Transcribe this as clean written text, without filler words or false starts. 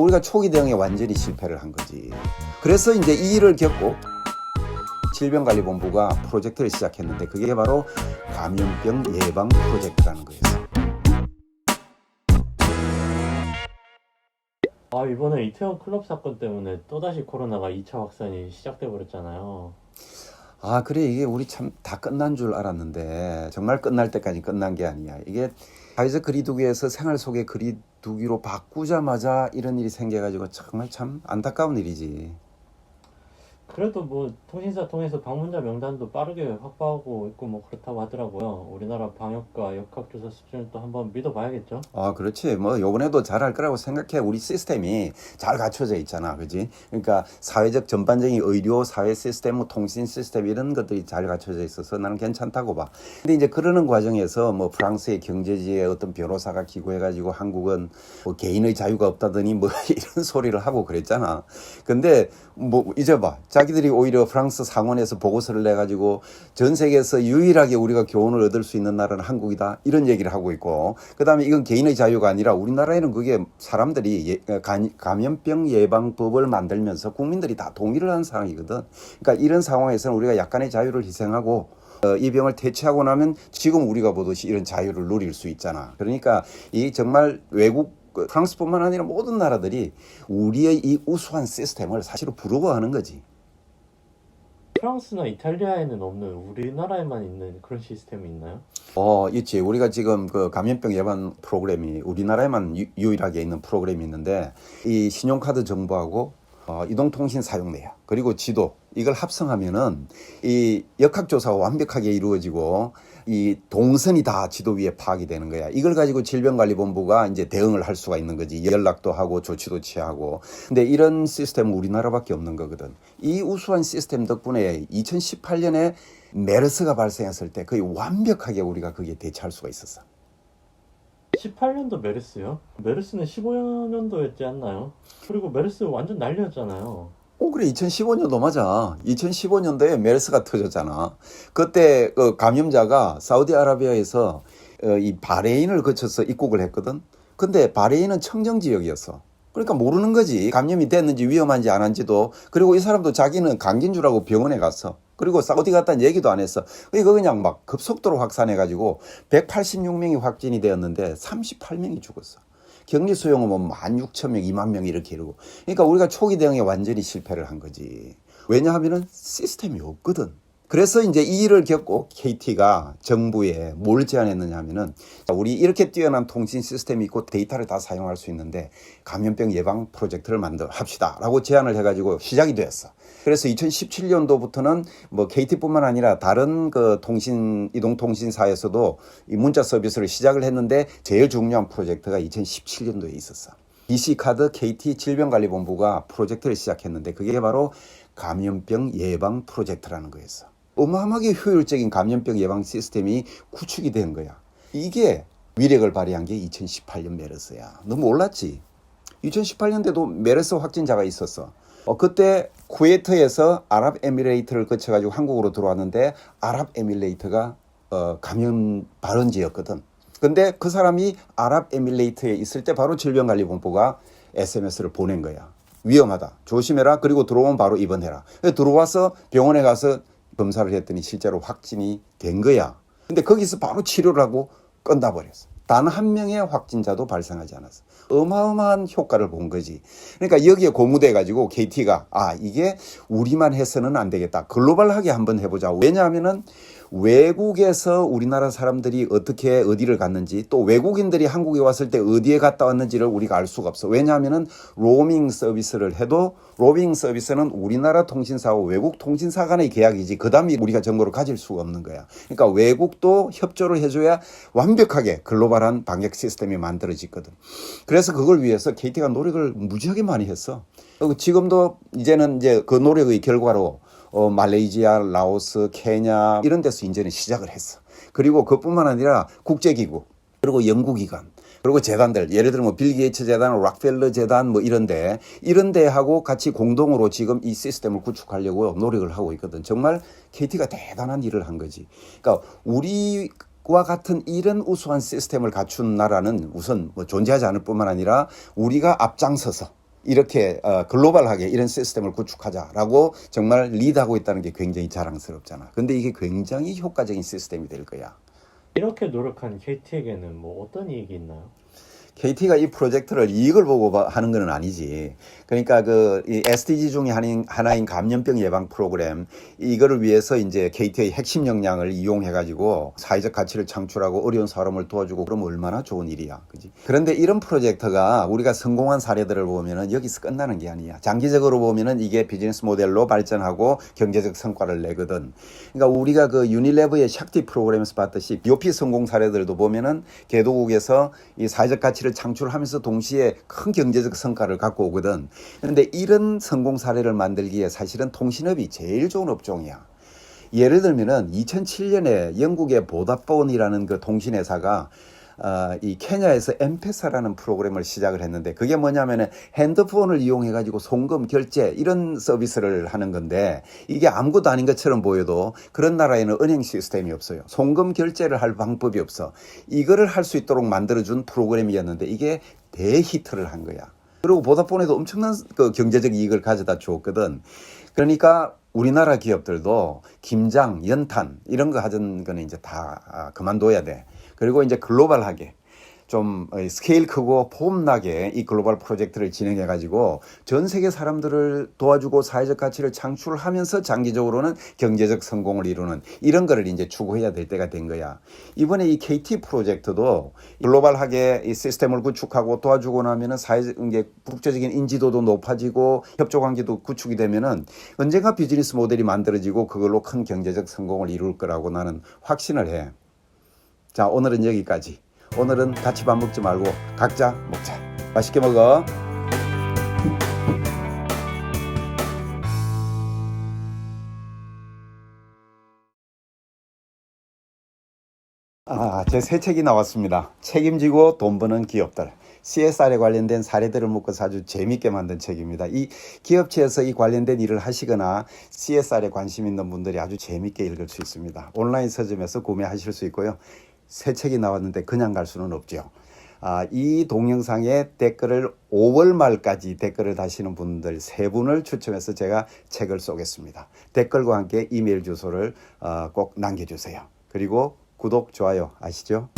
우리가 초기 대응에 완전히 실패를 한 거지. 그래서 이제 이 일을 겪고 질병관리본부가 프로젝트를 시작했는데 그게 바로 감염병 예방 프로젝트라는 거였어. 이번에 이태원 클럽 사건 때문에 또다시 코로나가 2차 확산이 시작돼 버렸잖아요. 그래, 이게 우리 참 다 끝난 줄 알았는데 정말 끝날 때까지 끝난 게 아니야. 이게 사회적 거리두기에서 생활 속의 거리두기로 바꾸자마자 이런 일이 생겨가지고 정말 참 안타까운 일이지. 그래도 뭐 통신사 통해서 방문자 명단도 빠르게 확보하고 있고 뭐 그렇다고 하더라고요. 우리나라 방역과 역학조사 수준을 또 한번 믿어봐야겠죠. 그렇지. 뭐 요번에도 잘할 거라고 생각해. 우리 시스템이 잘 갖춰져 있잖아, 그지? 그러니까 사회적 전반적인 의료, 사회 시스템, 뭐 통신 시스템 이런 것들이 잘 갖춰져 있어서 나는 괜찮다고 봐. 근데 이제 그러는 과정에서 뭐 프랑스의 경제지의 어떤 변호사가 기고해가지고 한국은 뭐 개인의 자유가 없다더니 뭐 이런 소리를 하고 그랬잖아. 근데 뭐 이제 봐. 자기들이 오히려 프랑스 상원에서 보고서를 내가지고 전 세계에서 유일하게 우리가 교훈을 얻을 수 있는 나라는 한국이다 이런 얘기를 하고 있고, 그 다음에 이건 개인의 자유가 아니라 우리나라에는 그게 사람들이 감염병 예방법을 만들면서 국민들이 다 동의를 한 상황이거든. 그러니까 이런 상황에서는 우리가 약간의 자유를 희생하고 이 병을 퇴치하고 나면 지금 우리가 보듯이 이런 자유를 누릴 수 있잖아. 그러니까 이 정말 외국 프랑스뿐만 아니라 모든 나라들이 우리의 이 우수한 시스템을 사실은 부러워하는 거지. 프랑스나 이탈리아에는 없는 우리나라에만 있는 그런 시스템이 있나요? 있지. 우리가 지금 그 감염병 예방 프로그램이 우리나라에만 유일하게 있는 프로그램이 있는데, 이 신용카드 정보하고 이동통신 사용 내역 그리고 지도 이걸 합성하면은 이 역학조사가 완벽하게 이루어지고 이 동선이 다 지도 위에 파악이 되는 거야. 이걸 가지고 질병관리본부가 이제 대응을 할 수가 있는 거지. 연락도 하고 조치도 취하고. 근데 이런 시스템은 우리나라밖에 없는 거거든. 이 우수한 시스템 덕분에 2018년에 메르스가 발생했을 때 거의 완벽하게 우리가 거기에 대처할 수가 있었어. 18년도 메르스요? 메르스는 15년도였지 않나요? 그리고 메르스 완전 난리였잖아요. 그래. 2015년도 맞아. 2015년도에 메르스가 터졌잖아. 그때 그 감염자가 사우디아라비아에서 이 바레인을 거쳐서 입국을 했거든. 근데 바레인은 청정 지역이었어. 그러니까 모르는 거지. 감염이 됐는지 위험한지 안 한지도. 그리고 이 사람도 자기는 감기인 줄 알고 병원에 갔어. 그리고 사우디 갔다는 얘기도 안 했어. 이거 그냥 막 급속도로 확산해가지고 186명이 확진이 되었는데 38명이 죽었어. 격리 수용은 뭐 16,000명, 2만 명 이렇게 이러고. 그러니까 우리가 초기 대응에 완전히 실패를 한 거지. 왜냐하면은 시스템이 없거든. 그래서 이제 이 일을 겪고 KT가 정부에 뭘 제안했느냐 하면은, 우리 이렇게 뛰어난 통신 시스템이 있고 데이터를 다 사용할 수 있는데 감염병 예방 프로젝트를 합시다 라고 제안을 해가지고 시작이 되었어. 그래서 2017년도부터는 뭐 KT뿐만 아니라 다른 그 이동통신사에서도 이 문자 서비스를 시작을 했는데 제일 중요한 프로젝트가 2017년도에 있었어. BC카드 KT 질병관리본부가 프로젝트를 시작했는데 그게 바로 감염병 예방 프로젝트라는 거였어. 어마어마하게 효율적인 감염병 예방 시스템이 구축이 된 거야. 이게 위력을 발휘한 게 2018년 메르스야. 너 몰랐지? 2018년대도 메르스 확진자가 있었어. 그때 쿠웨이트에서 아랍에미레이트를 거쳐가지고 한국으로 들어왔는데 아랍에미레이트가 감염 발원지였거든. 근데 그 사람이 아랍에미레이트에 있을 때 바로 질병관리본부가 SMS를 보낸 거야. 위험하다. 조심해라. 그리고 들어오면 바로 입원해라. 들어와서 병원에 가서 검사를 했더니 실제로 확진이 된 거야. 근데 거기서 바로 치료를 하고 끝나버렸어. 단 한 명의 확진자도 발생하지 않았어. 어마어마한 효과를 본 거지. 그러니까 여기에 고무돼가지고 KT가 이게 우리만 해서는 안 되겠다. 글로벌하게 한번 해보자. 왜냐하면은 외국에서 우리나라 사람들이 어떻게 어디를 갔는지, 또 외국인들이 한국에 왔을 때 어디에 갔다 왔는지를 우리가 알 수가 없어. 왜냐하면은 로밍 서비스를 해도 로밍 서비스는 우리나라 통신사와 외국 통신사 간의 계약이지 그 다음에 우리가 정보를 가질 수가 없는 거야. 그러니까 외국도 협조를 해줘야 완벽하게 글로벌한 방역 시스템이 만들어지거든. 그래서 그걸 위해서 KT가 노력을 무지하게 많이 했어. 지금도 이제는 이제 그 노력의 결과로 말레이시아, 라오스, 케냐 이런 데서 이제는 시작을 했어. 그리고 그뿐만 아니라 국제기구, 그리고 연구기관, 그리고 재단들, 예를 들면 빌 게이츠 재단, 락펠러 재단 뭐 이런 데하고 같이 공동으로 지금 이 시스템을 구축하려고 노력을 하고 있거든. 정말 KT가 대단한 일을 한 거지. 그러니까 우리와 같은 이런 우수한 시스템을 갖춘 나라는 우선 뭐 존재하지 않을 뿐만 아니라 우리가 앞장서서 이렇게 글로벌하게 이런 시스템을 구축하자라고 정말 리드하고 있다는 게 굉장히 자랑스럽잖아. 근데 이게 굉장히 효과적인 시스템이 될 거야. 이렇게 노력한 KT에게는 뭐 어떤 이익이 있나요? KT가 이 프로젝트를 이익을 보고 하는 건 아니지. 그러니까 이 SDG 중에 하나인 감염병 예방 프로그램, 이거를 위해서 이제 KT의 핵심 역량을 이용해 가지고 사회적 가치를 창출하고 어려운 사람을 도와주고, 그러면 얼마나 좋은 일이야. 그지? 그런데 이런 프로젝트가 우리가 성공한 사례들을 보면은 여기서 끝나는 게 아니야. 장기적으로 보면은 이게 비즈니스 모델로 발전하고 경제적 성과를 내거든. 그러니까 우리가 그 유니레버의 샥티 프로그램에서 봤듯이 BOP 성공 사례들도 보면은 개도국에서 이 사회적 가치를 창출하면서 동시에 큰 경제적 성과를 갖고 오거든. 그런데 이런 성공 사례를 만들기에 사실은 통신업이 제일 좋은 업종이야. 예를 들면은 2007년에 영국의 보다폰이라는 그 통신회사가 이 케냐에서 엠페사라는 프로그램을 시작을 했는데, 그게 뭐냐면은 핸드폰을 이용해 가지고 송금 결제 이런 서비스를 하는 건데, 이게 아무것도 아닌 것처럼 보여도 그런 나라에는 은행 시스템이 없어요. 송금 결제를 할 방법이 없어. 이거를 할 수 있도록 만들어준 프로그램이었는데 이게 대히트를 한 거야. 그리고 보다폰에도 엄청난 그 경제적 이익을 가져다 주었거든. 그러니까 우리나라 기업들도 김장, 연탄 이런 거 하던 거는 이제 다 그만둬야 돼. 그리고 이제 글로벌하게 좀 스케일 크고 폼나게 이 글로벌 프로젝트를 진행해 가지고 전 세계 사람들을 도와주고 사회적 가치를 창출하면서 장기적으로는 경제적 성공을 이루는 이런 거를 이제 추구해야 될 때가 된 거야. 이번에 이 KT 프로젝트도 글로벌하게 이 시스템을 구축하고 도와주고 나면은 국제적인 인지도도 높아지고 협조 관계도 구축이 되면은 언젠가 비즈니스 모델이 만들어지고 그걸로 큰 경제적 성공을 이룰 거라고 나는 확신을 해. 자, 오늘은 여기까지. 오늘은 같이 밥 먹지 말고 각자 먹자. 맛있게 먹어. 제 새 책이 나왔습니다. 책임지고 돈 버는 기업들. CSR에 관련된 사례들을 묶어서 아주 재밌게 만든 책입니다. 이 기업체에서 이 관련된 일을 하시거나 CSR에 관심 있는 분들이 아주 재밌게 읽을 수 있습니다. 온라인 서점에서 구매하실 수 있고요. 새 책이 나왔는데 그냥 갈 수는 없죠. 이 동영상에 댓글을 5월 말까지 댓글을 다시는 분들 3분을 추첨해서 제가 책을 쏘겠습니다. 댓글과 함께 이메일 주소를 꼭 남겨주세요. 그리고 구독, 좋아요 아시죠?